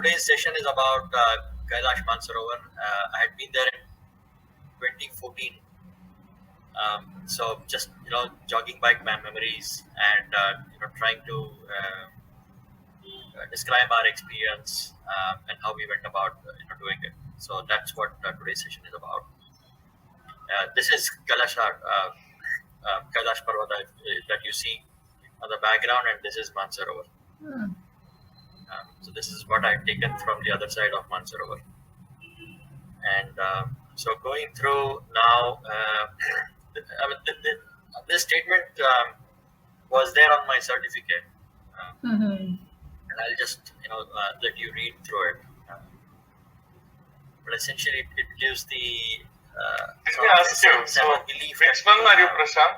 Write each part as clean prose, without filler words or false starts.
today's session is about Kailash Manasarovar. I had been there in 2014. So just jogging back my memories and trying to describe our experience and how we went about doing it. So that's what today's session is about. This is Kailash Parvata that you see on the background, and this is Manasarovar. So this is what I've taken from the other side of Manasarovar. And so going through now, this statement was there on my certificate, and I'll just let you read through it. But essentially, it gives the Let me ask you, so which one are you, Prashant?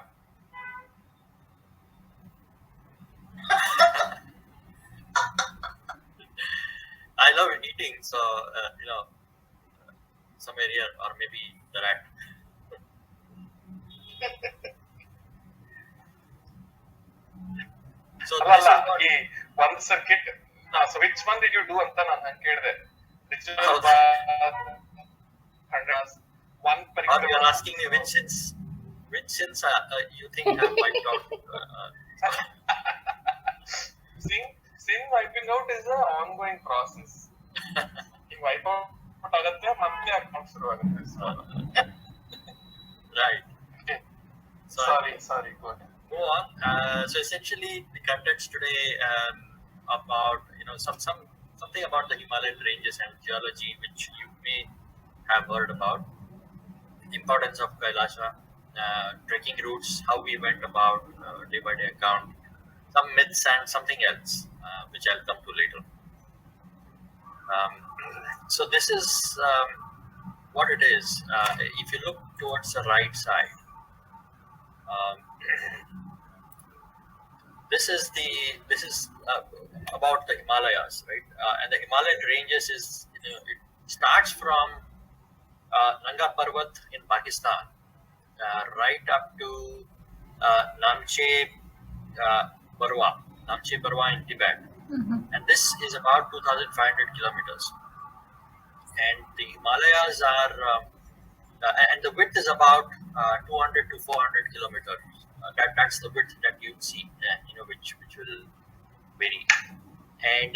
I love eating, so somewhere here, or maybe the rat. So this is what, one circuit. So which one did you do? Anta ನಾನು ಕೇಳಿದೆ. One or particular. you're asking me which sins you think have wiped out? Sin wiping out is an ongoing process. You wipe out agate monthly account ಶುರು ಆಗುತ್ತೆ. Right. Okay. Sorry. Go ahead. Go on. So essentially, the context today about something about the Himalayan ranges and geology, which you may have heard about. Importance of Kailasha, trekking routes, how we went about day by day account, some myths and something else, which I'll come to later. So this is what it is. If you look towards the right side, this is about the Himalayas, right? And the Himalayan ranges is it starts from Nanga Parvat in Pakistan, right up to Namche Barwa in Tibet, and this is about 2,500 kilometers. And the Himalayas are, and the width is about 200 to 400 kilometers. That's the width that you see, which will vary. And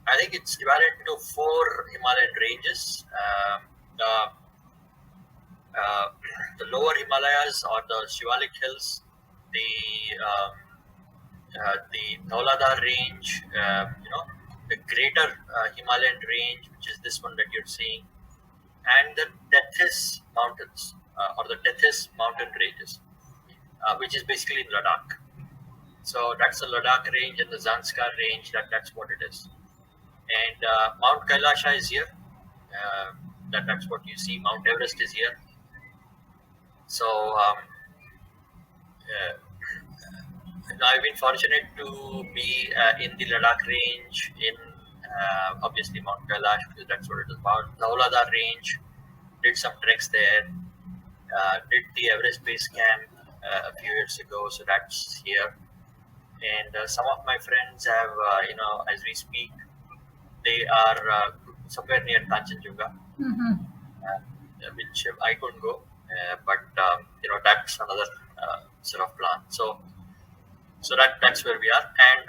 I think it's divided into 4 Himalayan ranges. The lower Himalayas or the Shivalik hills, the Dhauladhar range, the greater Himalayan range, which is this one that you're seeing, and the Tethys mountains or the Tethys mountain ranges, which is basically in Ladakh. So that's the Ladakh range and the Zanskar range. That's what it is. And Mount Kailasha is here. That's what you see. Mount Everest is here. So I've been fortunate to be in the Ladakh range, in obviously Mount Kailash, because that's what it is about. The Dhauladhar range, did some treks there, did the Everest base camp a few years ago, so that's here. And some of my friends have, as we speak, they are somewhere near Kanchenjunga, which I couldn't go, but that's another sort of plan. So that's where we are, and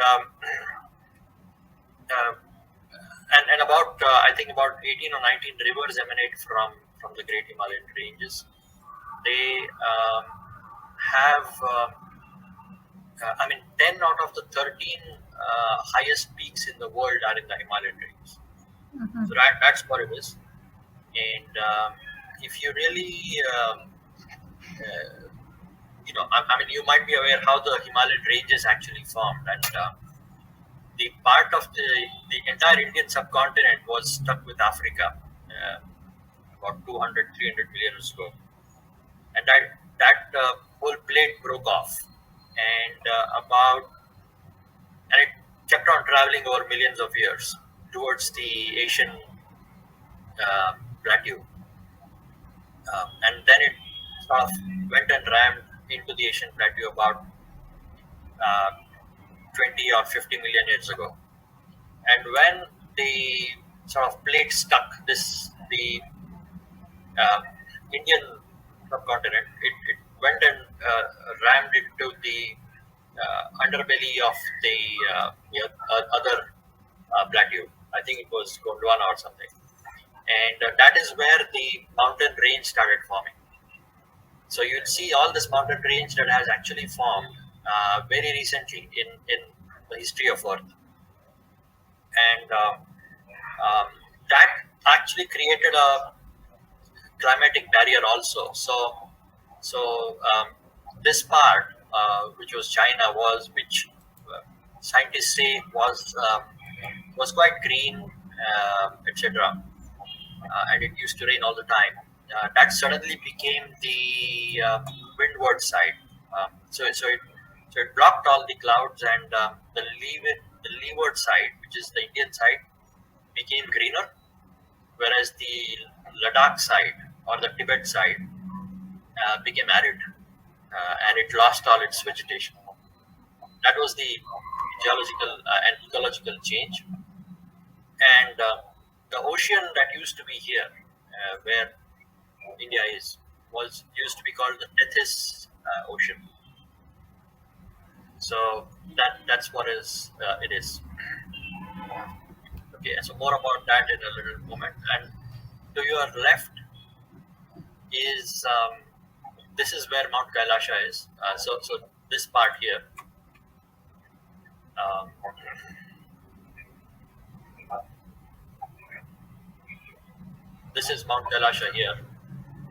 about I think about 18 or 19 rivers emanate from the Great Himalayan ranges. They have 10 out of the 13 highest peaks in the world are in the Himalayan ranges. So that's what it is. And if you really you might be aware how the Himalayan ranges actually formed, and the part of the entire Indian subcontinent was stuck with Africa about 200, 300 million years ago, and that whole plate broke off, and it kept on traveling over millions of years towards the Asian plateau, and then it sort of went and rammed into the Asian plateau about 20 or 50 million years ago. And when the sort of plate stuck the uh, Indian subcontinent. It went and rammed into the underbelly of the other plateau. I think it was Gondwana or something, and that is where the mountain range started forming. So you'll see all this mountain range that has actually formed very recently in the history of Earth, and that actually created a climatic barrier also. So this part, which was China, which scientists say was quite green, etc. And it used to rain all the time. That suddenly became the windward side. So it blocked all the clouds, and the leeward side, which is the Indian side, became greener, whereas the Ladakh side or the Tibet side became arid, and it lost all its vegetation. That was the geological and ecological change. And the ocean that used to be here, where India was used to be called the Tethys Ocean. So that's what it is. Okay, so more about that in a little moment. And to your left is this is where Mount Kailasha is. So this part here. Um, this is Mount Kailasha here,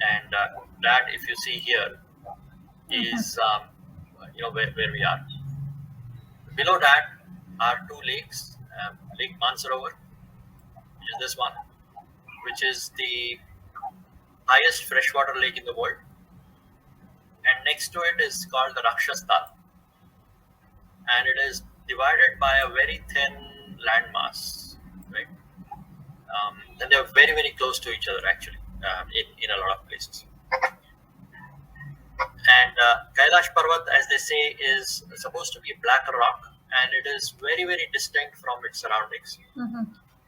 and that, if you see here, is where we are. Below that are two lakes, Lake Mansarovar, which is this one, which is the highest freshwater lake in the world, and next to it is called the Rakshastal, and it is divided by a very thin landmass, right? And they are very, very close to each other actually, in a lot of places. And Kailash Parvat, as they say, is supposed to be a black rock, and it is very, very distinct from its surroundings.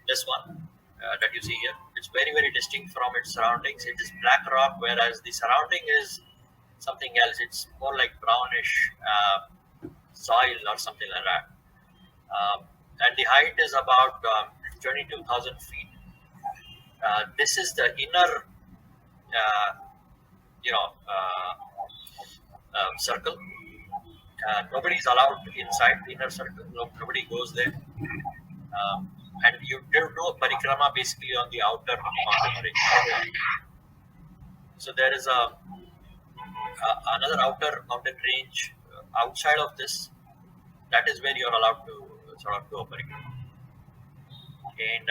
This one that you see here, it's very, very distinct from its surroundings. It is black rock, whereas the surrounding is something else. It's more like brownish soil or something like that. And the height is about 22,000 feet. This is the inner, you know, circle. Nobody is allowed inside the inner circle. Nobody goes there. And you do a parikrama basically on the outer mountain range. So there is another outer mountain range outside of this. That is where you are allowed to sort of do a parikrama. And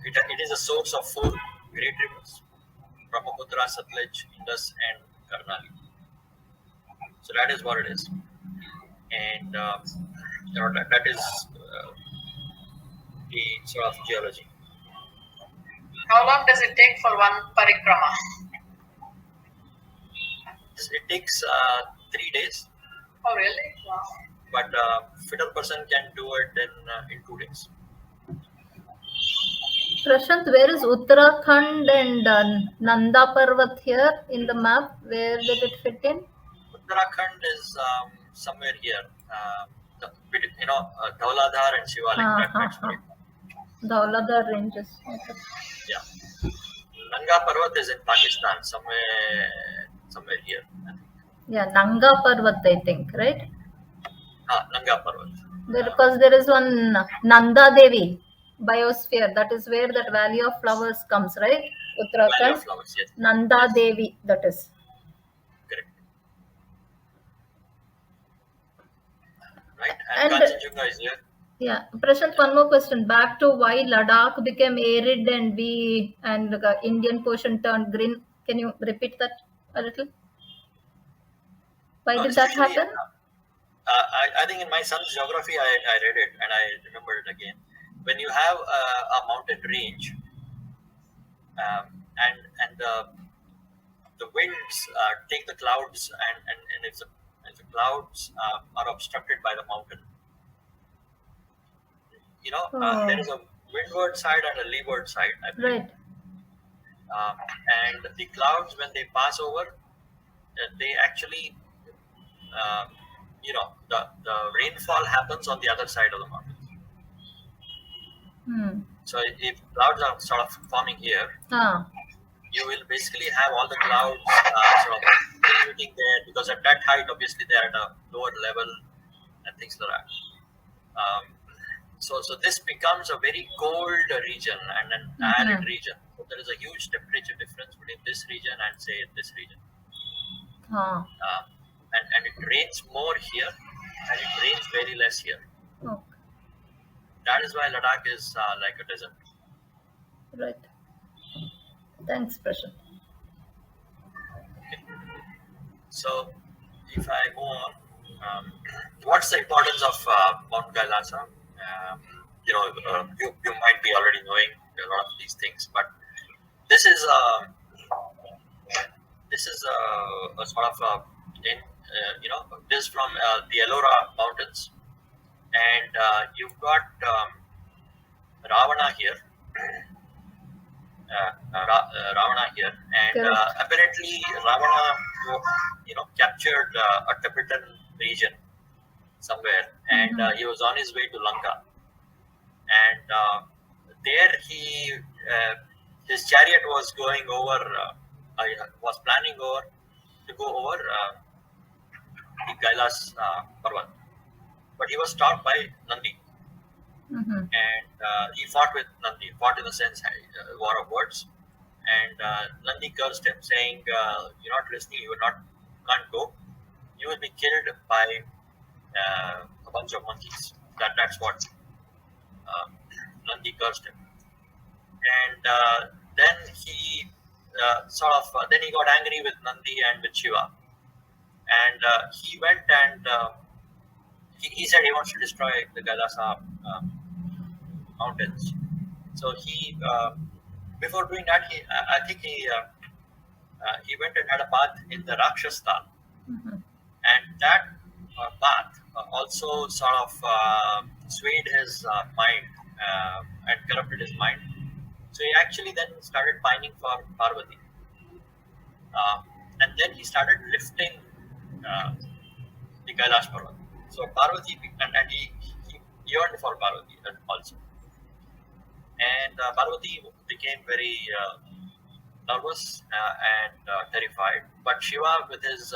it is a source of four great rivers: Brahmaputra, Satluj, Indus, and Karnali. So that is what it is, and that is the sort of geology. How long does it take for one parikrama? It takes 3 days. Oh, really? Wow. But fitter person can do it in 2 days. Prashant, where is Uttarakhand and Nanda Parvat here in the map? Where did it fit in? Uttarakhand is somewhere here. Dhauladhar and Shivalik. That's right. Dhauladhar ranges. Okay. Yeah. Nanga Parvat is in Pakistan, somewhere here. Yeah, Nanga Parvat, I think, right? Nanga Parvat. Because there is one Nanda Devi biosphere. That is where that Valley of Flowers comes, right? Uttarakhand. Valley of Flowers, yes. Nanda Yes. Devi, that is. Correct. Right, and Kanchenjunga is here. Yeah, Prashant, one more question. Back to why Ladakh became arid and the Indian portion turned green. Can you repeat that a little? Why did that Essentially, happen? I think in my son's geography, I read it and I remember it again. When you have a mountain range, and the winds take the clouds, and if the clouds are obstructed by the mountain, there is a windward side and a leeward side, I believe. Right. And the clouds, when they pass over, they actually, the rainfall happens on the other side of the mountain. Hmm. So if clouds are sort of forming here, Ah. you will basically have all the clouds sort of meeting there, because at that height, obviously, they're at a lower level and things like that. So this becomes a very cold region and an arid region. So there is a huge temperature difference between this region and say this region. Ah. And it rains more here, and it rains very less here. Okay. That is why Ladakh is like a desert. Right. Thanks, Prashant. So if I go on, what's the importance of Mount Kailasa? You might be already knowing a lot of these things, but this is a sort of this is from the Ellora Mountains, and you've got Ravana here. Ravana here, and Correct. apparently Ravana, captured a Tibetan region somewhere, and he was on his way to Lanka, and there his chariot was going over, was planning to go over the Kailash Parvat, but he was stopped by Nandi. And he fought with Nandi, fought in the sense war of words. And Nandi cursed him, saying, "You're not listening. Can't go. You will be killed by a bunch of monkeys." That's what Nandi cursed him. And then he then he got angry with Nandi and with Shiva, and he went and he said he wants to destroy the Kailasa mountains. So he, before doing that, I think he went and had a bath in the Rakshastal, and that bath also sort of swayed his mind and corrupted his mind. So he actually then started pining for Parvati, and then he started lifting the Kailash Parvat. So Parvati, and he yearned for Parvati also. And Parvati became very nervous and terrified. But Shiva, with his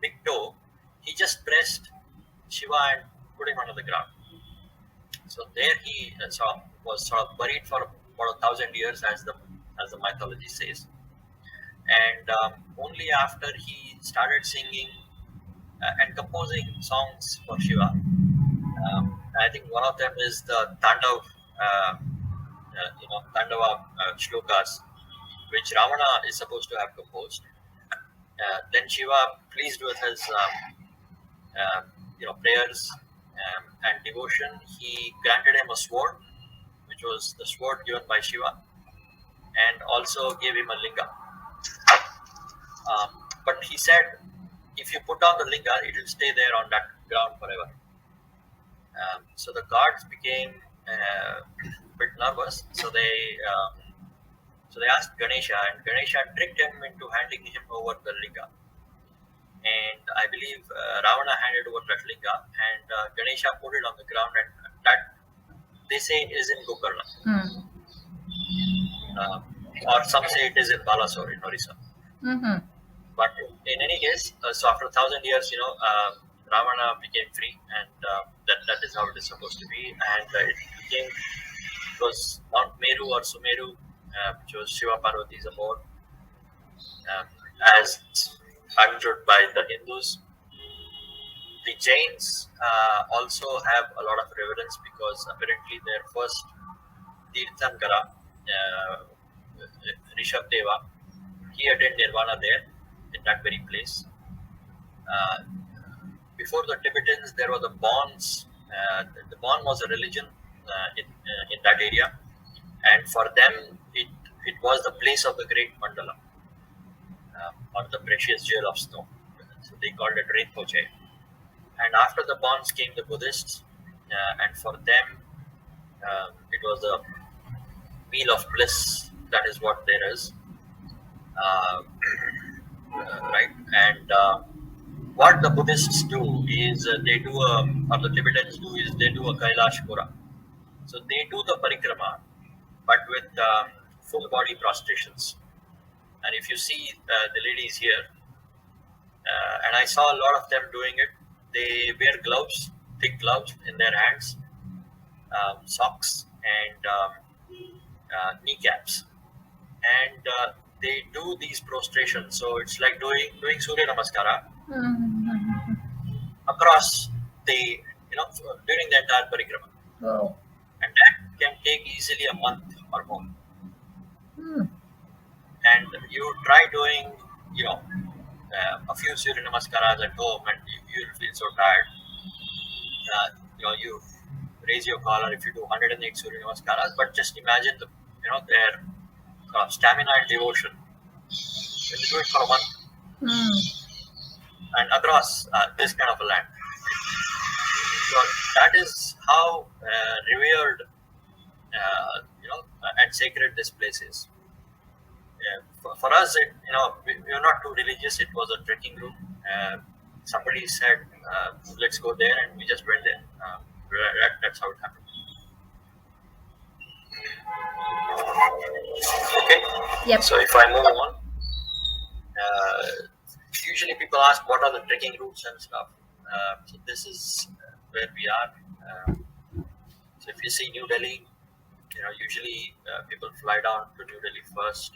big toe, he just pressed Shiva and put him under the ground. So there he was sort of buried for about 1,000 years, as the mythology says. And only after he started singing and composing songs for Shiva. I think one of them is the Tandav, Tandava shlokas, which Ravana is supposed to have composed. Then Shiva, pleased with his prayers and devotion, he granted him a sword, which was the sword given by Shiva, and also gave him a linga. But he said, if you put down the linga, it will stay there on that ground forever. So the gods became a bit nervous. So they asked Ganesha, and Ganesha tricked him into handing him over the linga. And I believe Ravana handed over that linga, and Ganesha put it on the ground, and that, they say, is in Gokarna. Or some say it is in Balasore in Orissa. But in any case, so after 1,000 years, Ravana became free, and that is how it is supposed to be. And it was Mount Meru or Sumeru, which was Shiva Parvati's abode, as understood by the Hindus. The Jains also have a lot of reverence, because apparently their first Tirthankara, Rishabdeva, he attained Nirvana there, in that very place. Before the Tibetans, there were the Bons. The Bon was a religion in that area, and for them, it was the place of the great mandala, or the precious jewel of snow. So they called it Rinpoche. And after the Bons came the Buddhists, and for them, it was a wheel of bliss. That is what there is, uh, right? And what the Buddhists do is they do or the Tibetans do is they do a Kailash Pura. So they do the parikrama, but with full body prostrations. And if you see the ladies here, and I saw a lot of them doing it, they wear gloves, thick gloves in their hands, socks, and kneecaps, and they do these prostrations. So it's like doing Surya Namaskara Mm-hmm. across the during the entire parikrama, Wow. and that can take easily a month or more. Hmm. And you try doing a few Surya Namaskaras at home, and you'll feel so tired. You raise your collar if you do 108 Surya Namaskaras, but just imagine their stamina and devotion when you do it for a month Hmm. and across this kind of a land. So that is how revered, and sacred this place is. For us, we were not too religious. It was a trekking route. Somebody said, "Let's go there," and we just went there. That's how it happened. Okay. Yep. So if I move on, usually people ask what are the trekking routes and stuff. So this is where we are. So if you see New Delhi, usually people fly down to New Delhi first,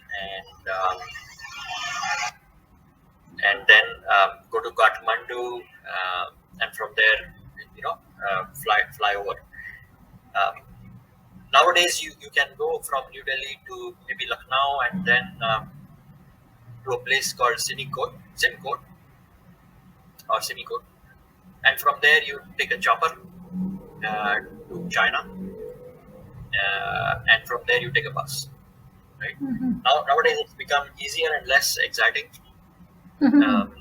and then go to Kathmandu, and from there, fly over. Nowadays, you can go from New Delhi to maybe Lucknow, and then to a place called Simcoe or Simcoe, and from there you take a chopper to China, and from there you take a bus. Right? Mm-hmm. Nowadays it's become easier and less exciting. Mm-hmm.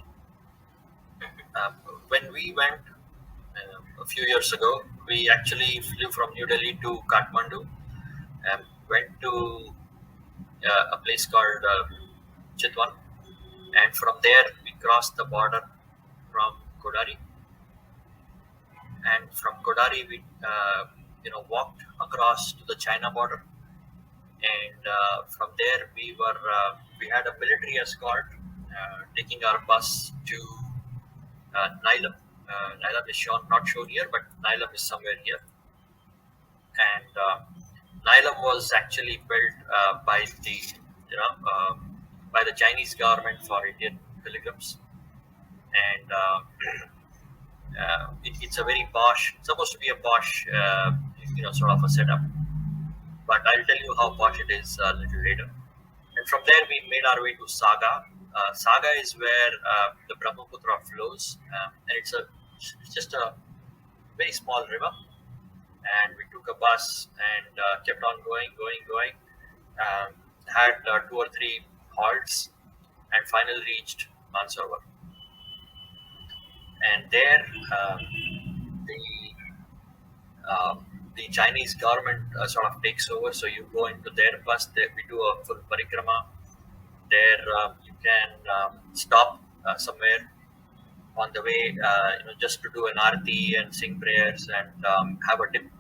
When we went a few years ago, we actually flew from New Delhi to Kathmandu, and went to a place called Chitwan, and from there we crossed the border from Kodari, and from Kodari we walked across to the China border, and from there we had a military escort taking our bus to Nilam. Nilam is not shown here, but Nilam is somewhere here, and Nilam was actually built by the by the Chinese government for Indian pilgrims, and it's a very posh, supposed to be a posh, sort of a setup. But I'll tell you how posh it is a little later. And from there, we made our way to Saga. Saga is where the Brahmaputra flows, and it's just a very small river. And we took a bus and kept on going. Had 2 or 3 halts, and finally reached Mansarovar. And there, the Chinese government sort of takes over. So you go into their bus. There we do a full parikrama. There you can stop somewhere on the way, just to do an arati and sing prayers and have a dip.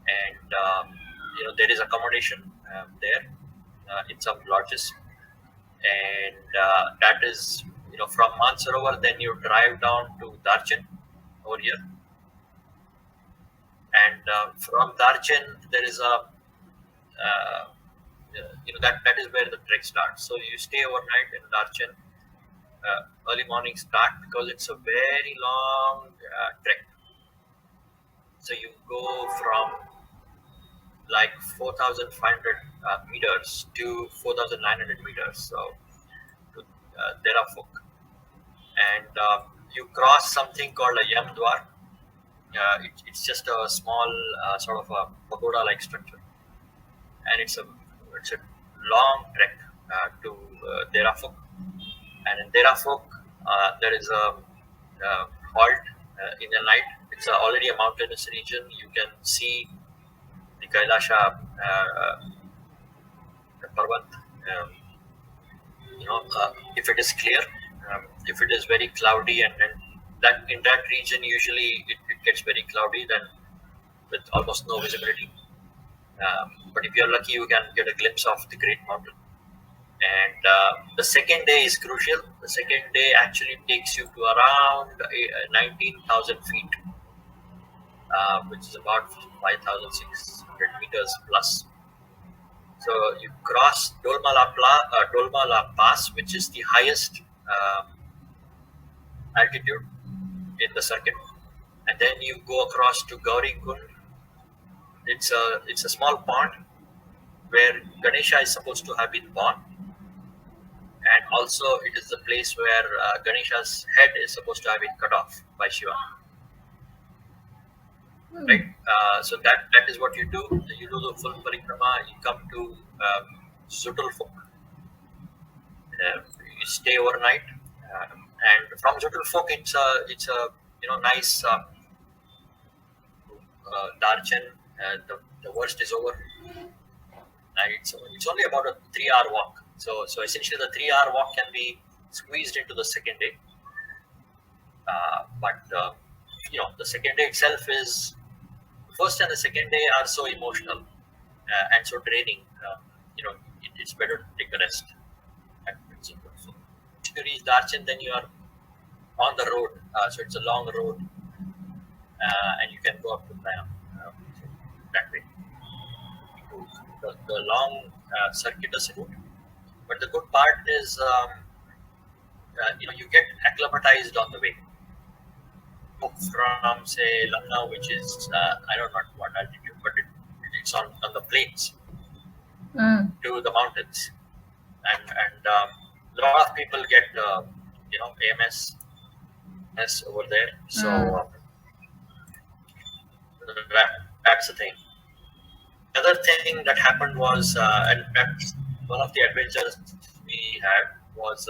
And there is accommodation there in some lodges, and that is from Mansarovar. Then you drive down to Darchin over here, and from Darchin there is a that is where the trek starts. So you stay overnight in Darchin. Early morning start, because it's a very long trek. So you go from like 4,500 meters to 4,900 meters. So to Derafuk, and you cross something called a Yamdwar. It's just a small sort of a pagoda-like structure, and it's a long trek to Derafuk. And in Derafuk, there is a halt in the night. It's already a mountainous region. You can see the Kailasha Parvat. If it is clear, if it is very cloudy, and then that in that region usually it gets very cloudy, then with almost no visibility. But if you're lucky, you can get a glimpse of the Great Mountain. And the second day is crucial. The second day actually takes you to around 19,000 feet, which is about 5,600 meters plus. So you cross Dolmala Pass, which is the highest altitude in the circuit, and then you go across to Gauri Kund. It's a small pond where Ganesha is supposed to have been born, and also it is the place where Ganesha's head is supposed to have been cut off by Shiva. Right. So that is what you do. You do the full parikrama. You come to Zutulfuk. You stay overnight, and from Zutulfuk, it's a nice Darchen. The worst is over. It's only about a 3-hour walk. So essentially, the 3-hour walk can be squeezed into the second day. But the second day itself is, first and the second day are so emotional and so draining. It's better to take a rest. So if you reach Darchen, then you are on the road. So it's a long road, and you can go up to Prayam that way. The long circuitous route. But the good part is, you get acclimatized on the way. From say Lucknow, which is I don't know what altitude, but it's on the plains to the mountains, and a lot of people get AMS over there. So that's the thing. Another thing that happened was, and that's one of the adventures we had was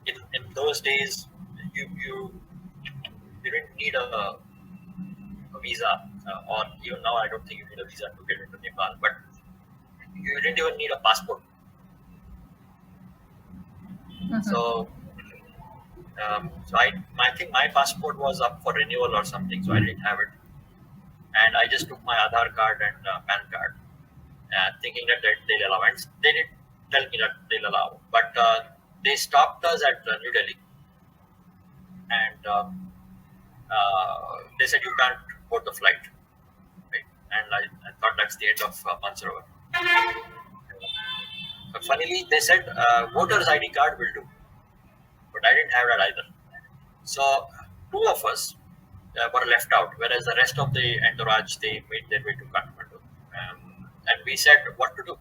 in those days you didn't need a visa, or even now I don't think you need a visa to get into Nepal, but you didn't even need a passport. So I think my passport was up for renewal or something, so I didn't have it. And I just took my Aadhaar card and PAN card, thinking that they'll allow. And they did tell me that they'll allow, but they stopped us at New Delhi, and they said you can't board the flight. Right? And I thought that's the end of Manasarovar. But funnily, they said voter's ID card will do, but I didn't have that either. So 2 of us were left out, whereas the rest of the entourage, they made their way to Kathmandu, and we said what to do.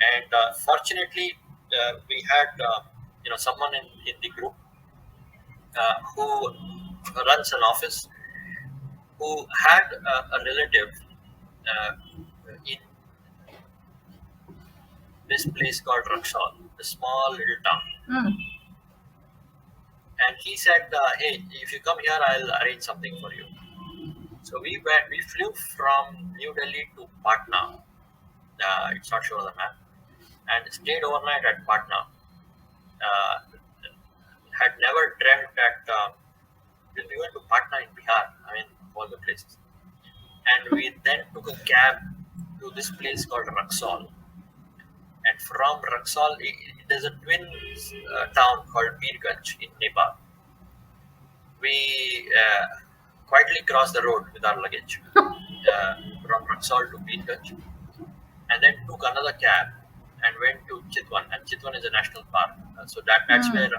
And fortunately, we had someone in the group who runs an office, who had a relative in this place called Raksol, a small little town. And he said, "Hey, if you come here, I'll arrange something for you." So we flew from New Delhi to Patna. It's not shown on the map, and stayed overnight at Patna. Had never dreamt that we went to Patna in Bihar. I mean, all the places. And we then took a cab to this place called Raksol. And from Raksol, there's a twin town called Birganj in Nepal. We quietly crossed the road with our luggage from Raksol to Birganj, and then took another cab and went to Chitwan. And Chitwan is a national park, so that's where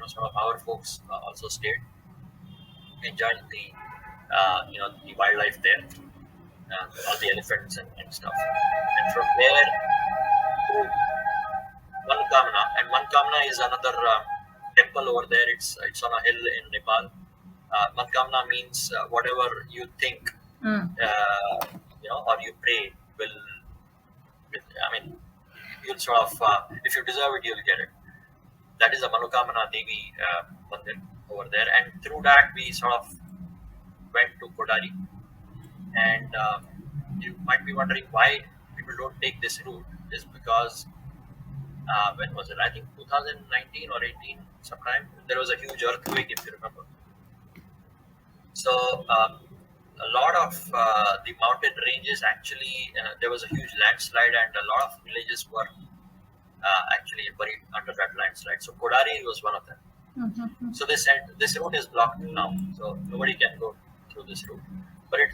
some of our folks also stayed, enjoying the wildlife there, all the elephants and stuff. And from there to Mankamna, and Mankamna is another temple over there. It's on a hill in Nepal. Mankamna means whatever you think, or you pray will. I mean, you'll sort of, if you deserve it, you'll get it. that is the Manukamana Devi Mandir over there. And through that, we sort of went to Kodari. And you might be wondering why people don't take this route. Is because when was it? I think 2019 or 18 sometime. There was a huge earthquake, if you remember. So a lot of the mountain ranges actually, there was a huge landslide, and a lot of villages were actually buried under that landslide. So Kodari was one of them. Mhm. So this route is blocked now, so nobody can go through this route. But it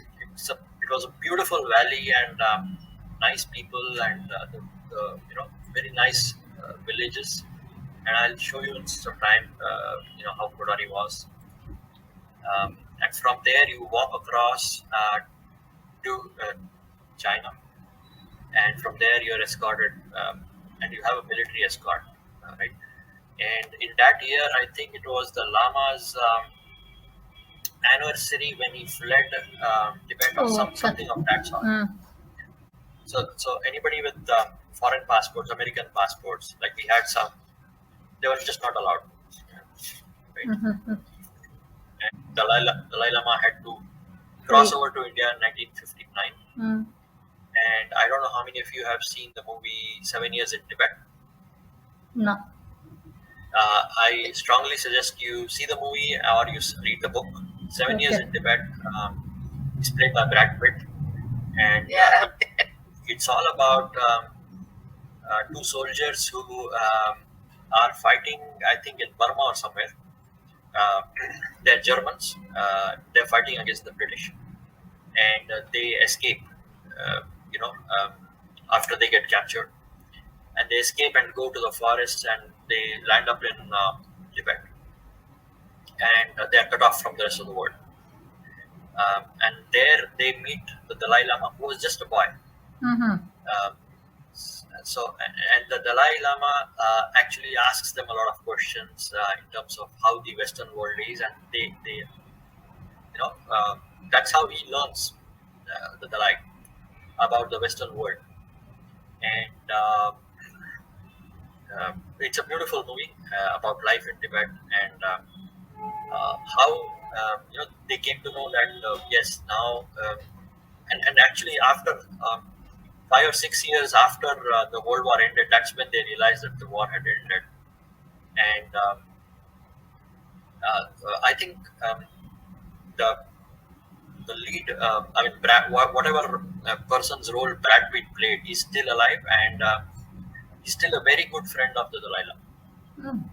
was a beautiful valley, and nice people, and the very nice villages. And I'll show you in some time how Kodari was. And from there you walk across to China, and from there you're escorted, and you have a military escort, right? And in that year, I think it was the Lama's anniversary when he fled Tibet, or Oh, okay. something of that sort. So anybody with foreign passports, American passports, like we had some, they were just not allowed. Right? Mhm. And Dalai Lama had to cross over to India in 1959. Mm. And I don't know how many of you have seen the movie 7 Years in Tibet. No. I strongly suggest you see the movie or you read the book. 7 Years Okay. in Tibet is played by Brad Pitt, and Yeah. it's all about two soldiers who are fighting, I think, in Burma or somewhere. They're Germans. They're fighting against the British, and they escape. Uh, you know, after they get captured, and they escape and go to the forests, and they land up in Tibet, and they are cut off from the rest of the world. And there they meet the Dalai Lama, who was just a boy. Mhm. And the Dalai Lama actually asks them a lot of questions in terms of how the Western world is, and they that's how he learns, the Dalai, about the Western world. And it's a beautiful movie about life in Tibet, and how they came to know that yes, now and actually after 5 or 6 years after the World War ended, that's when they realized that the war had ended. And I think the lead, I mean, whatever person's role Brad Pitt played, is still alive, and he's still a very good friend of the Dalai Lama. Mm.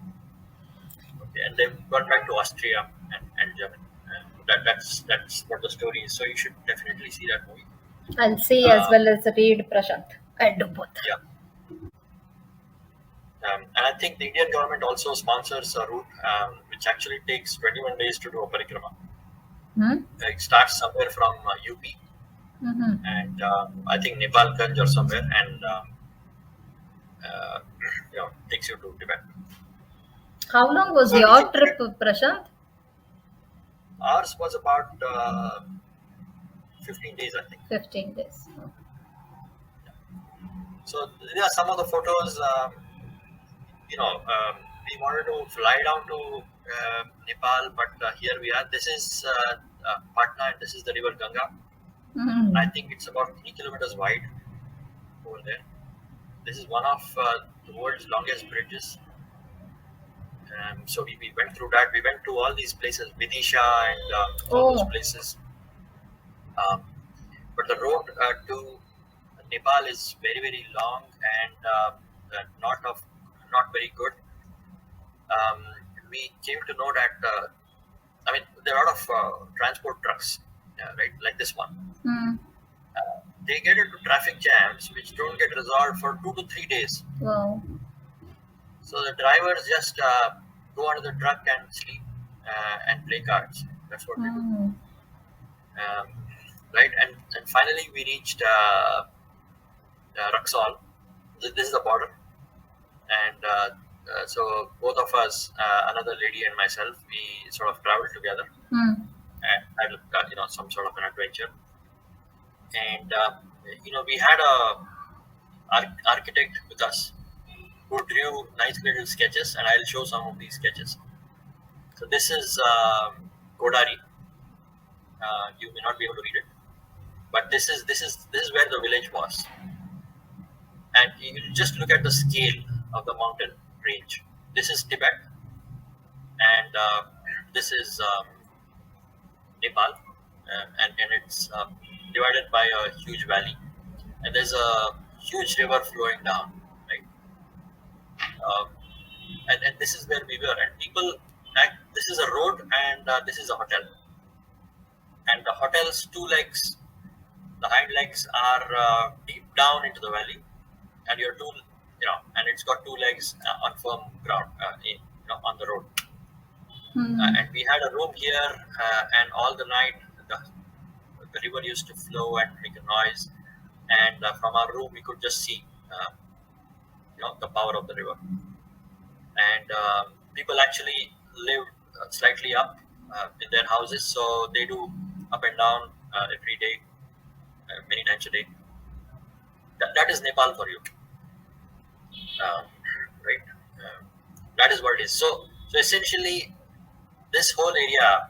Okay, and they've gone back to Austria and Germany. That's what the story is. So you should definitely see that movie. I'll see as well as read, Prashant. I'll do both. Yeah. And I think the Indian government also sponsors a route which actually takes 21 days to do a parikrama. Hmm? It starts somewhere from UP, Mhm. and I think Nepalganj or somewhere, and takes you to Tibet. How long was your trip, Prashant? Ours was about 15 days, I think. 15 days. So there are some of the photos. We wanted to fly down to Nepal, but here we are. This is Patna, and this is the river Ganga. Mhm. I think it's about 3 kilometers wide over there. This is one of the world's longest bridges. So we went through that. We went to all these places, Vidisha and all those Oh. places. But the road to Nepal is very, very long, and not very good. We came to know that there are a lot of transport trucks, right, like this one. Hmm. They get into traffic jams which don't get resolved for 2 to 3 days. Wow. So the drivers just go under the truck and sleep and play cards. That's what they do. Hmm. Right, and finally we reached Raxol. This is the border, and so both of us, another lady and myself, we sort of traveled together Hmm. and had some sort of an adventure. And we had a architect with us, who drew nice little sketches, and I'll show some of these sketches. So this is Godari. You may not be able to read it, but this is where the village was. And you just look at the scale of the mountain range. This is Tibet, and this is Nepal, and it's divided by a huge valley, and there's a huge river flowing down, right? Um, and this is where we were, and people. This is a road, and this is a hotel, and the hotel's two legs, the hind legs are deep down into the valley, and your two, and it's got two legs on firm ground, on the road. And we had a room here, and all the night the river used to flow and make a noise, and from our room we could just see, the power of the river. And people actually live slightly up in their houses, so they do up and down every day, many times a day. That is Nepal for you, right? That is what it is. So essentially, this whole area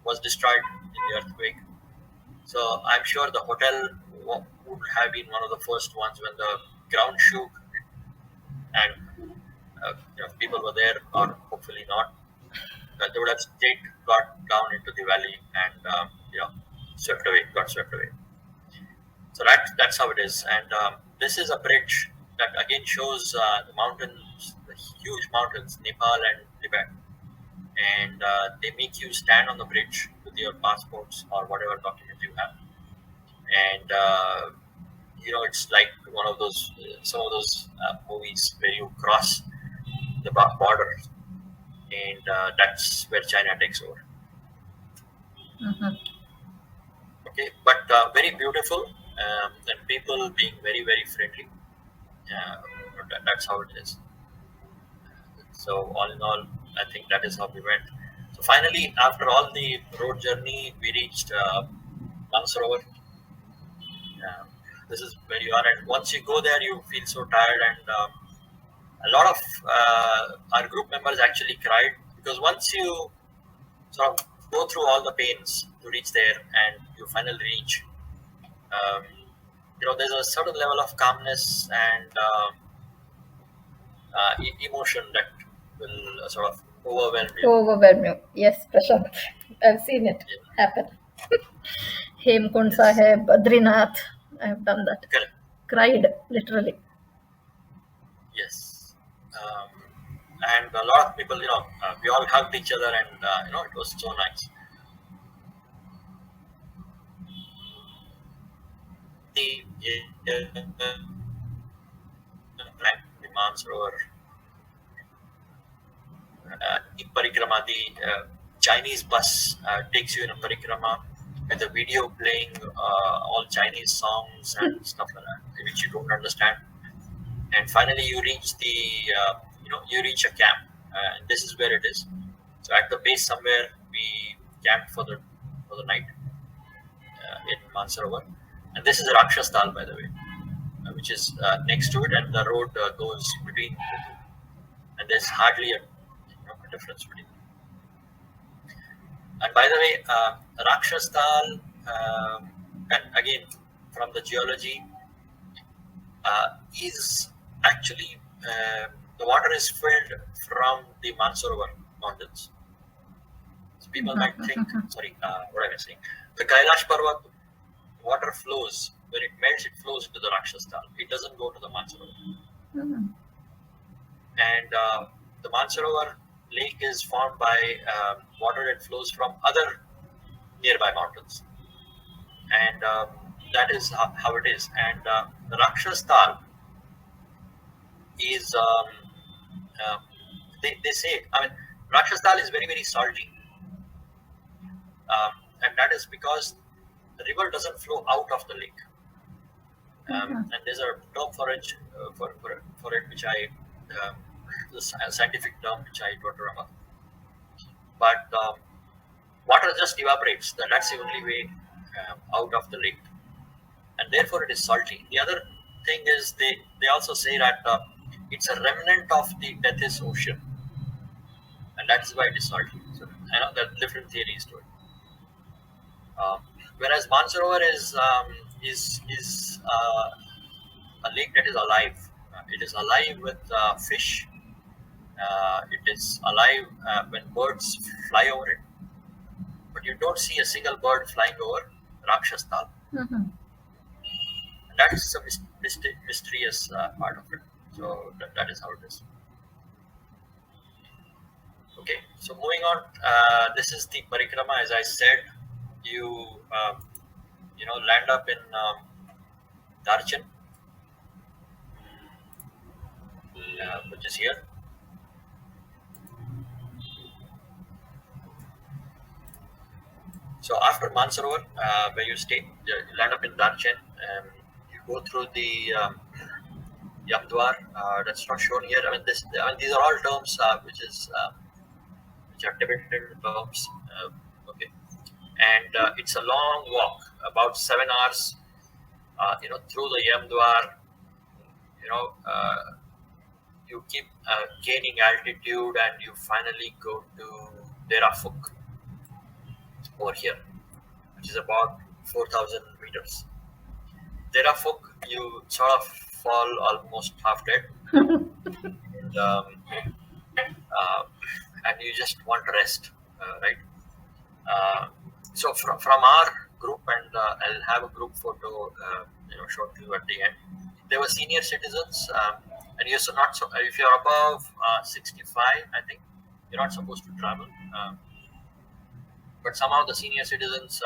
was destroyed in the earthquake. So I'm sure the hotel would have been one of the first ones when the ground shook, and people were there, or hopefully not. They would have straight got down into the valley and got swept away. So that's how it is. And this is a bridge that again shows the mountains, the huge mountains, Nepal and Tibet. And they make you stand on the bridge with your passports or whatever document you have. And it's like one of those, some of those movies where you cross the border, and that's where China takes over. Okay, but very beautiful, and people being very, very friendly. That's how it is. So all in all, I think that is how we went. So finally, after all the road journey, we reached Manasarovar. This is where you are, and once you go there, you feel so tired, and a lot of our group members actually cried, because once you sort of go through all the pains to reach there, and you finally reach, there's a certain level of calmness and emotion that will sort of overwhelm you. Overwhelm you. Yes, Prashant. I've seen it happen. Hemkund Sahib, Badrinath. I have done that. Correct. Cried, literally. Yes. And a lot of people, we all hugged each other, and it was so nice. The Manasarovar parikrama, the Chinese bus takes you in a parikrama with a video playing all Chinese songs and stuff like that, which you don't understand. And finally, you reach you reach a camp, and this is where it is. So at the base somewhere, we camped for the night in Manasarovar, and this is Rakshastal, by the way, which is next to it, and the road goes between the two, and there's hardly a difference between them. And by the way, Rakshastal, and again from the geology, is actually the water is filled from the Manasarovar mountains. So people might think, sorry, what am I saying? The Kailash Parvat water flows, when it melts, it flows into the Rakshastal. It doesn't go to the Manasarovar. And the Manasarovar lake is formed by water that flows from other nearby mountains. And that is how it is. And the Rakshastal is, they say, Rakshastal is very, very salty. And that is because the river doesn't flow out of the lake. And there's a term for it, which I, the scientific term which I don't remember. But water just evaporates. That's the only way out of the lake. And therefore it is salty. The other thing is they also say that it's a remnant of the Tethys Ocean, and that's why it is salty. So I know there are different theories to it. Whereas Mansarovar is a lake that is alive. It is alive with fish. It is alive when birds fly over it, but you don't see a single bird flying over Rakshastal. Mhm. That is the mysterious part of it. So that is how it is. Okay, so moving on. This is the parikrama. As I said, you land up in Darchan, which is here. So after Mansarovar, where you stay, you land up in Darchan. You go through the Yamdwar. That's not shown here. These are all terms which are Tibetan terms. Okay, and it's a long walk, about 7 hours. Through the Yamdwar. You know, you keep gaining altitude, and you finally go to Derafuk over here, which is about 4,000 meters. Derafuk, you sort of fall almost half dead, and, and you just want to rest, right? So from our group, and I'll have a group photo, shown to you at the end. There were senior citizens, and you're not so. If you're above 65, I think you're not supposed to travel. But somehow the senior citizens,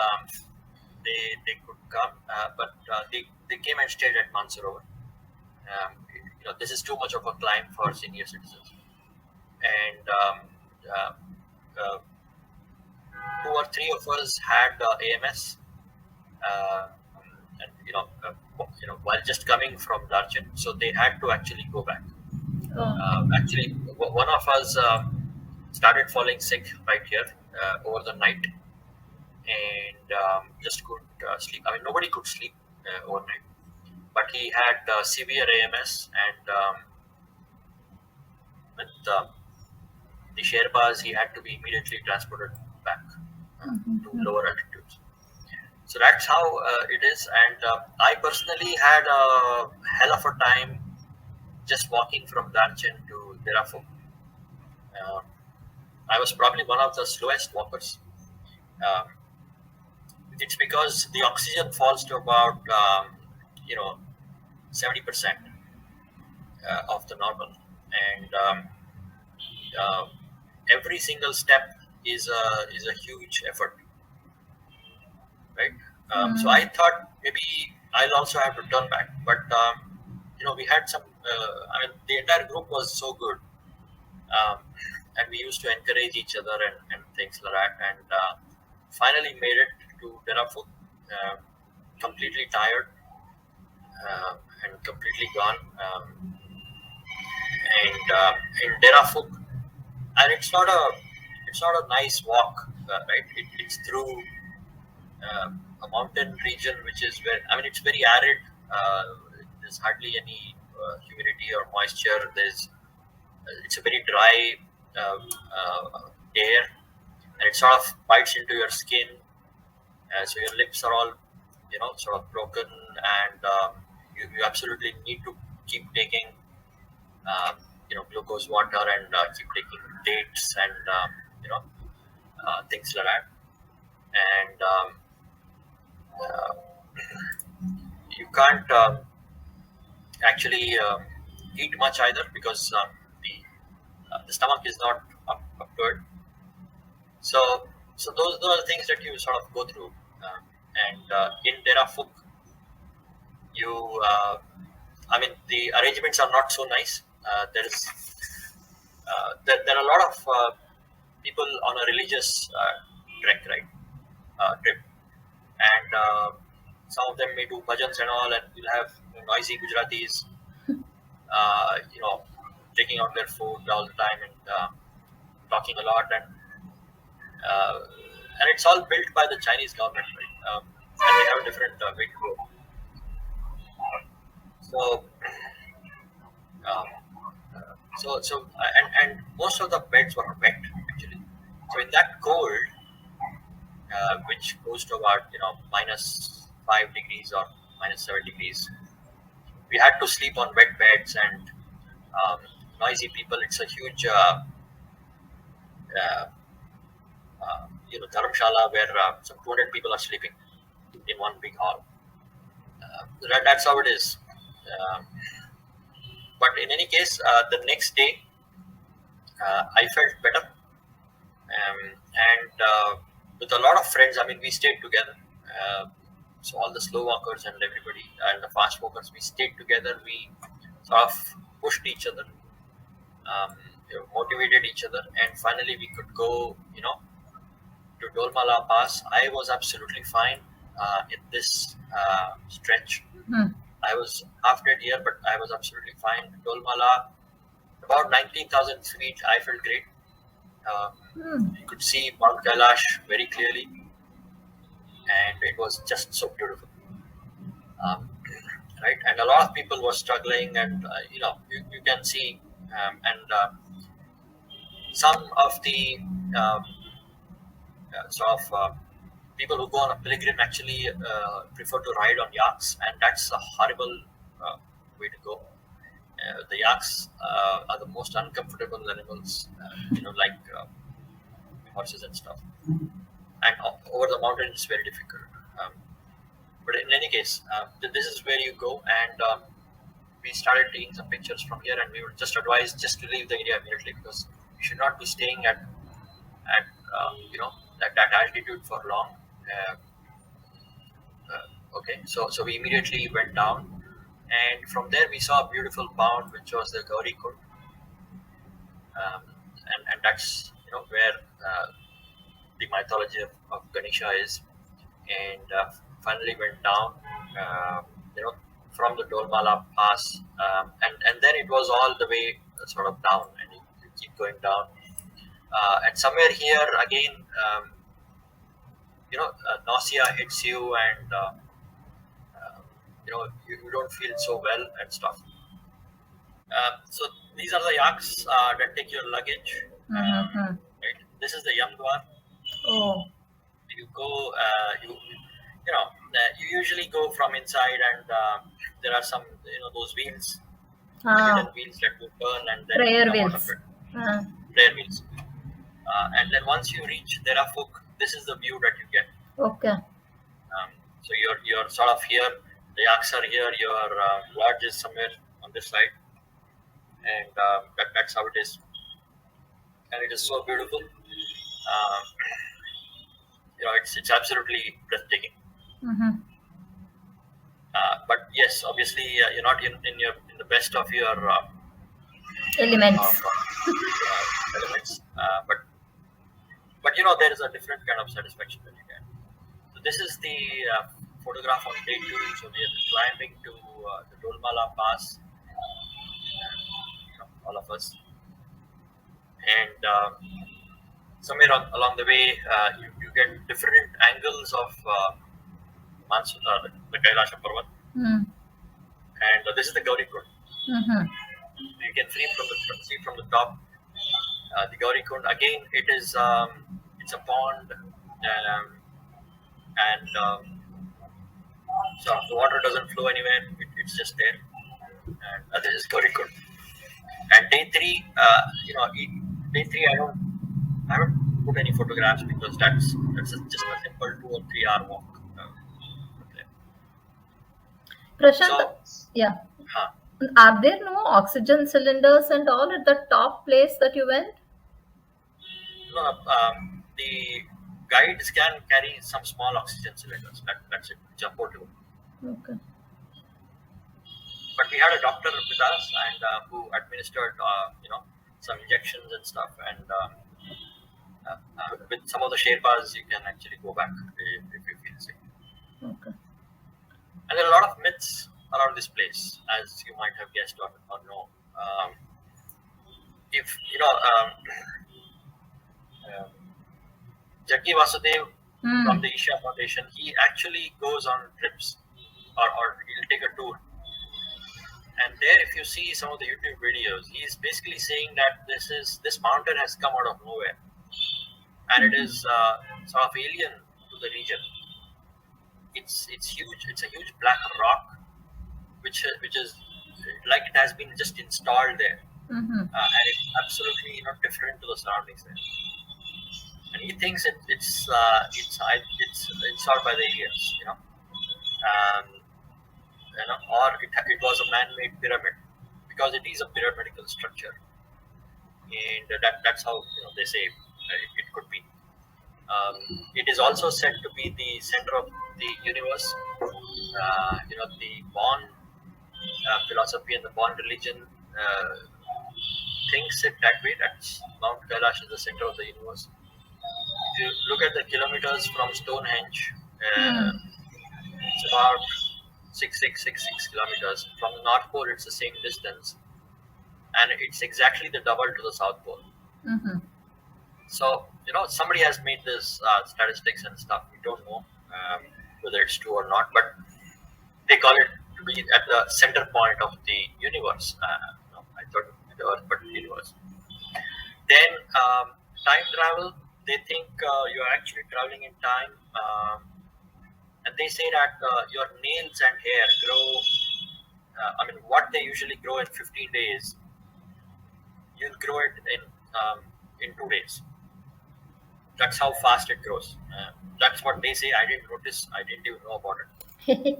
they could come, but they came and stayed at Mansarovar. This is too much of a climb for senior citizens, and uh, uh, 2 or 3 of us had AMS, and while just coming from Darchan, so they had to actually go back. Actually, one of us started falling sick right here over the night, and just couldn't sleep. Nobody could sleep overnight, but he had severe AMS, and with the Sherpas, he had to be immediately transported back to lower altitudes. So that's how it is, and I personally had a hell of a time just walking from Darchan to Derafuk. I was probably one of the slowest walkers. It's because the oxygen falls to about 70% of the normal, and every single step is a huge effort, right? So I thought maybe I'll also have to turn back, but we had some. The entire group was so good, and we used to encourage each other and things like that, and finally made it to Derafuk, completely tired and completely gone. And in Derafuk, and it's not a nice walk, right? It's through a mountain region, which is it's very arid. There's hardly any humidity or moisture. It's a very dry air, and it sort of bites into your skin, so your lips are all sort of broken, and you absolutely need to keep taking glucose water, and keep taking dates, and things like that, and you can't actually eat much either, because the stomach is not up to it. So those are the things that you sort of go through, and in Derafuk, the arrangements are not so nice. There are a lot of people on a religious trek, right? Trip, and some of them may do bhajans and all, and you'll have noisy Gujaratis, taking out their food all the time, and talking a lot, and it's all built by the Chinese government, right? And they have a different way to go. So And most of the beds were wet actually. So in that cold, which goes to about -5 degrees or -7 degrees, we had to sleep on wet beds and um, noisy people. It's a huge uh, dharamshala where some 200 people are sleeping in one big hall. That's how it is. Um, but in any case, the next day I felt better, and with a lot of friends. I mean, we stayed together. So all the slow walkers and everybody and the fast walkers, we stayed together. We sort of pushed each other, um, motivated each other, and finally we could go, to Dolmala Pass. I was absolutely fine in this stretch. Hmm. I was half dead here, but I was absolutely fine. Dolmala, about 19,000 feet, I felt great. You could see Mount Kailash very clearly, and it was just so beautiful. Um, right, and a lot of people were struggling, and you can see, and some of the um, sort of people who go on a pilgrim actually prefer to ride on yaks, and that's a horrible way to go. The yaks are the most uncomfortable animals, like horses and stuff. And over the mountain, it's very difficult. Um, but in any case, this is where you go, and we started taking some pictures from here, and we were just advised just to leave the area immediately because you should not be staying at that altitude for long. Okay, so we immediately went down, and from there we saw a beautiful mound, which was the Gauri Kund, and that's where the mythology of Ganesha is, and finally went down, uh, you know, from the Dolmala Pass, and then it was all the way sort of down, and you keep going down, and somewhere here again, nausea hits you, and you don't feel so well and stuff. So these are the yaks that take your luggage. Right? This is the Yamdwar. Oh. You go, you usually go from inside, and there are some, those wheels, wooden wheels that you turn, and then Prayer come out of wheels. it. Prayer wheels. And then once you reach Derafuk, this is the view that you get. Okay. So you're sort of here. The yaks are here. Your lodge is somewhere on this side, and that's how it is. And it is so beautiful. It's absolutely breathtaking. But yes, obviously you're not in the best of your Elements. elements. But there is a different kind of satisfaction that you get. So this is the photograph on day 2. So we are climbing to the Dolmala Pass, all of us, and somewhere along the way you get different angles of the Kailash Parvat, and this is the Gauri Kund. You can see from the top the Gauri Kund. Again, it's a pond, and so the water doesn't flow anywhere. It's just there, and this is Gauri Kund. And day 3, day 3, I haven't put any photographs because that's just a simple 2 or 3 hour walk. Okay. Prashant, So, yeah. huh. Are there no oxygen cylinders and all at the top place that you went? No, the guides can carry some small oxygen cylinders. That's it. It's a portable. Okay. But we had a doctor with us, and who administered, some injections and stuff. And with some of the Sherpas, you can actually go back if you feel sick. Okay. And there are a lot of myths around this place, as you might have guessed or know. If Jaggi Vasudev from the Isha Foundation, he actually goes on trips, or he'll take a tour, And there, if you see some of the YouTube videos, he's basically saying that this mountain has come out of nowhere, and it is sort of alien to the region. It's huge. It's a huge black rock, which is like it has been just installed there, and it's absolutely different to the surroundings there. And he thinks it's installed by the aliens, or it was a man-made pyramid, because it is a pyramidal structure, and that's how they say it could be. It is also said to be the center of the universe. The Bon philosophy and the Bon religion thinks it that way. That's Mount Kailash is the center of the universe. If you look at the kilometers from Stonehenge, it's about 6,666 kilometers. From the North Pole, it's the same distance, and it's exactly the double to the South Pole. So somebody has made this statistics and stuff. We don't know whether it's true or not, but they call it to be at the center point of the universe. I thought the Earth, but the universe. Then time travel. They think you're actually traveling in time, and they say that your nails and hair grow. What they usually grow in 15 days, you'll grow it in 2 days. That's how fast it grows. That's what they say. I didn't notice. I didn't even know about it.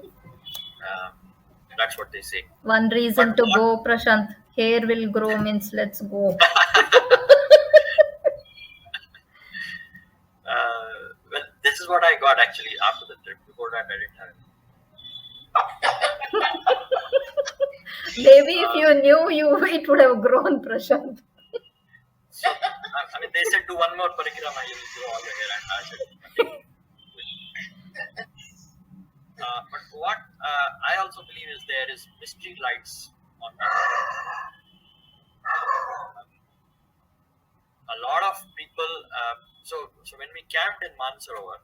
That's what they say. One reason to go, Prashant. Hair will grow means let's go. Well, this is what I got actually after the trip. Before that, I didn't have it. Maybe if you knew, it would have grown, Prashant. So, they said do one more parikrama, you will grow all the hair, and I said nothing. But what I also believe is there is mystery lights on that. A lot of people. So when we camped in Manasarovar,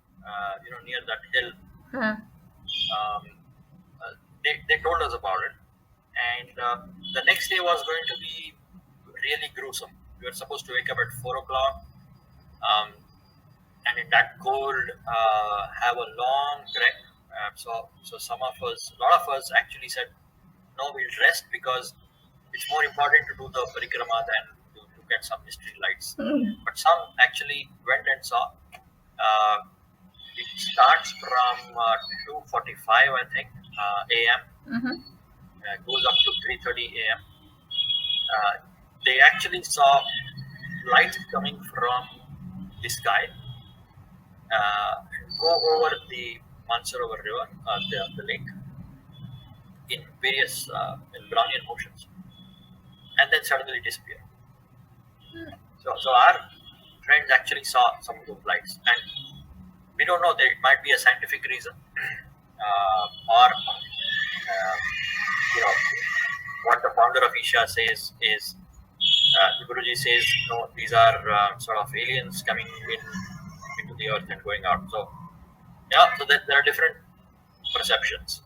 near that hill, they told us about it, and the next day was going to be really gruesome. We were supposed to wake up at 4 o'clock, and in that cold, have a long trek. So a lot of us actually said, no, we'll rest because it's more important to do the parikrama than to get some mystery lights. But some actually went and saw. It starts from 2:45, I think, a.m. Goes up to 3:30 a.m. They actually saw light coming from the sky, go over the Manasarovar river, the lake, in various in Brownian motions, and then suddenly disappear. So our friends actually saw some of those lights, and we don't know. It might be a scientific reason, or what the founder of Isha says is. The Guruji says, no, these are sort of aliens coming into the earth and going out. So, so there are different perceptions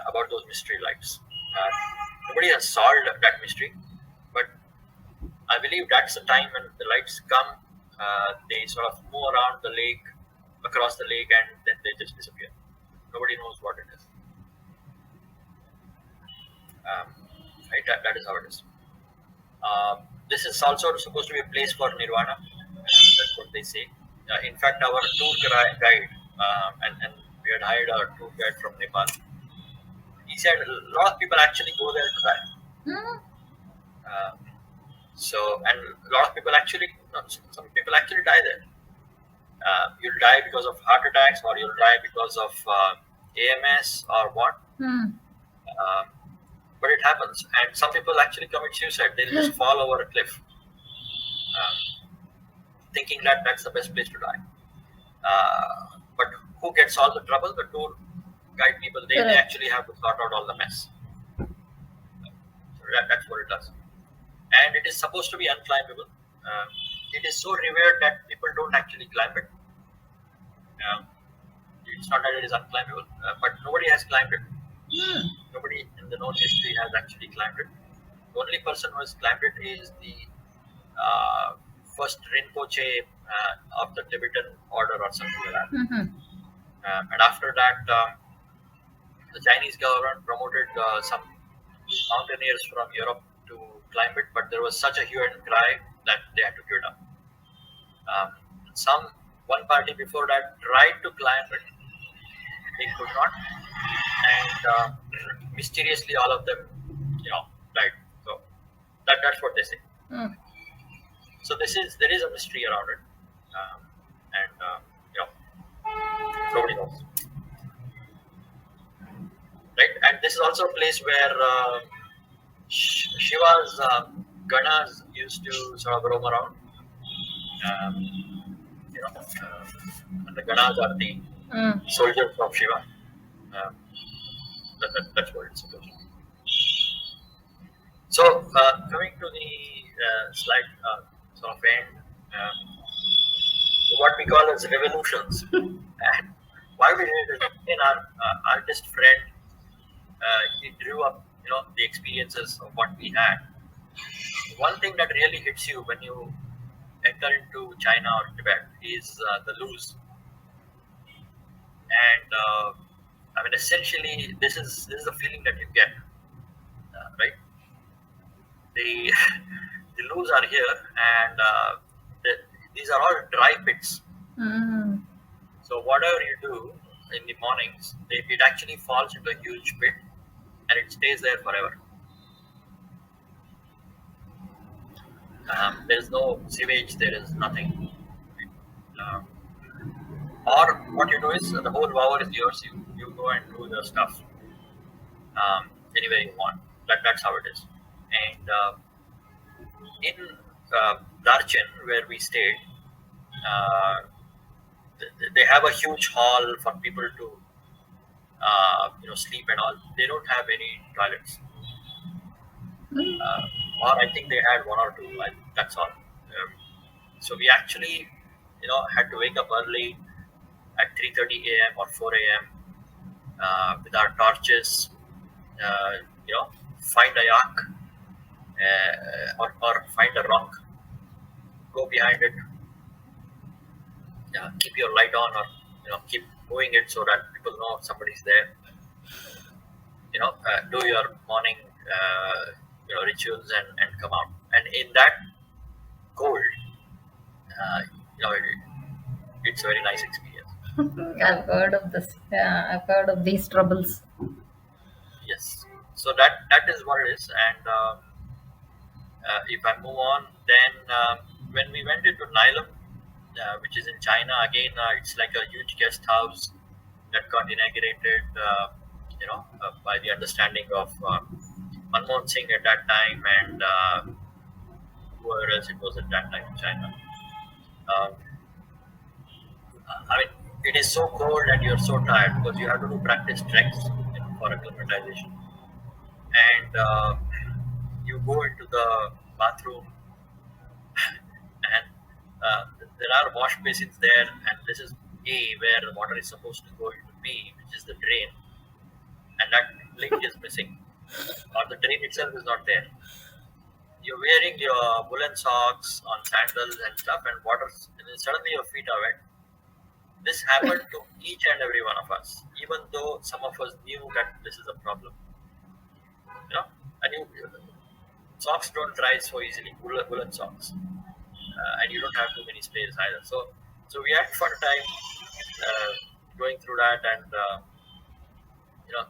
about those mystery lights. Nobody has solved that mystery, but I believe that's the time when the lights come. They sort of move around the lake, across the lake, and then they just disappear. Nobody knows what it is. Right? That is how it is. This is also supposed to be a place for nirvana. That's what they say. In fact, our tour guide, and we had hired a tour guide from Nepal. He said a lot of people actually go there to die. And a lot of people some people actually die there. You'll die because of heart attacks, or you'll die because of AMS, or what. But it happens, and some people actually commit suicide. They'll just fall over a cliff, thinking that that's the best place to die. But who gets all the trouble? The tour guide people. They actually have to sort out all the mess. So that's what it does. And it is supposed to be unclimbable. It is so revered that people don't actually climb it. It's not that it is unclimbable, but nobody has climbed it. Nobody in the known history has actually climbed it. The only person who has climbed it is the first Rinpoche of the Tibetan order or something like that. And after that, the Chinese government promoted some mountaineers from Europe to climb it, but there was such a hue and cry that they had to give it up. One party before that tried to climb it, they could not, and mysteriously all of them, died. So that's what they say. So there is a mystery around it, and nobody knows, right? And this is also a place where Shiva's ganas used to sort of roam around. And the ganas are the soldiers of Shiva. That's what it's supposed to be. So coming to the slide sort of end, what we call as revolutions, and why we did it in our artist friend, he drew up the experiences of what we had. One thing that really hits you when you enter into China or Tibet is the luz. And I mean, essentially, this is the feeling that you get, right? The the luz are here, and these are all dry pits. So whatever you do in the mornings, it actually falls into a huge pit, and it stays there forever. There is no sewage, there is nothing. Or what you do is the whole hour is yours. You go and do your stuff anywhere you want. That's how it is. And in Darchen, where we stayed, they have a huge hall for people to sleep and all. They don't have any toilets, or I think they had one or two. That's all. So we actually had to wake up early at 3:30 a.m. or 4 a.m. With our torches, find a yak or find a rock, go behind it, keep your light on, or keep moving it so that people know somebody's there. Do your morning rituals and come out. And in that cold, it's a very nice experience. I've heard of this. Yeah, I've heard of these troubles. Yes. So that is what it is. And if I move on, then when we went into Nilam, which is in China, again, it's like a huge guest house that got inaugurated, by the understanding of Manmohan Singh at that time, and whoever else it was at that time in China. I mean, it is so cold and you're so tired because you have to do practice treks for acclimatization. And you go into the bathroom, and there are wash basins there, and this is A, where the water is supposed to go into B, which is the drain, and that link is missing, or the drain itself is not there. You're wearing your woolen socks on sandals and stuff, and then suddenly your feet are wet. This happened to each and every one of us, even though some of us knew that this is a problem. And socks don't dry so easily, woolen socks, and you don't have too many spares either. So we had fun time going through that, and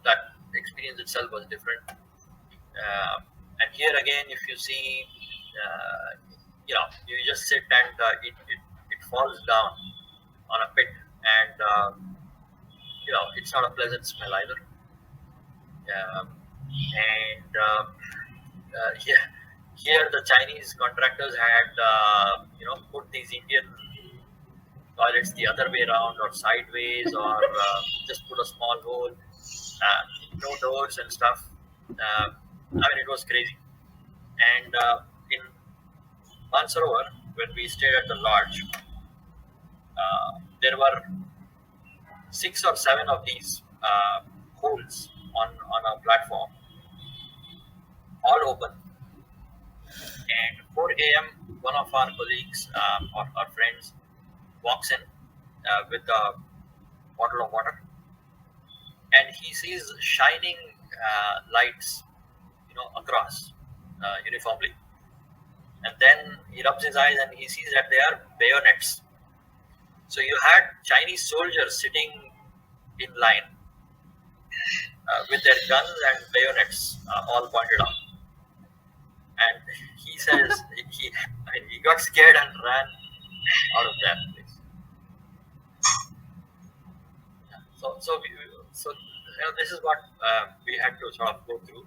that experience itself was different. And here again, if you see, you just sit and it falls down on a pit, and it's not a pleasant smell either. Here the Chinese contractors had put these Indian toilets the other way around or sideways, or just put a small hole, no doors and stuff. I mean, it was crazy. And in Manasarovar, when we stayed at the lodge, there were 6 or 7 of these holes on a platform, all open. And 4 a.m., one of our colleagues or friends walks in with a bottle of water, and he sees shining lights, across uniformly. And then he rubs his eyes and he sees that they are bayonets. So you had Chinese soldiers sitting in line with their guns and bayonets all pointed out. And he says he got scared and ran out of that place. So this is what we had to sort of go through.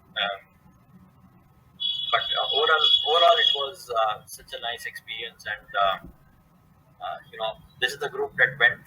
But overall, it was such a nice experience, and this is the group that went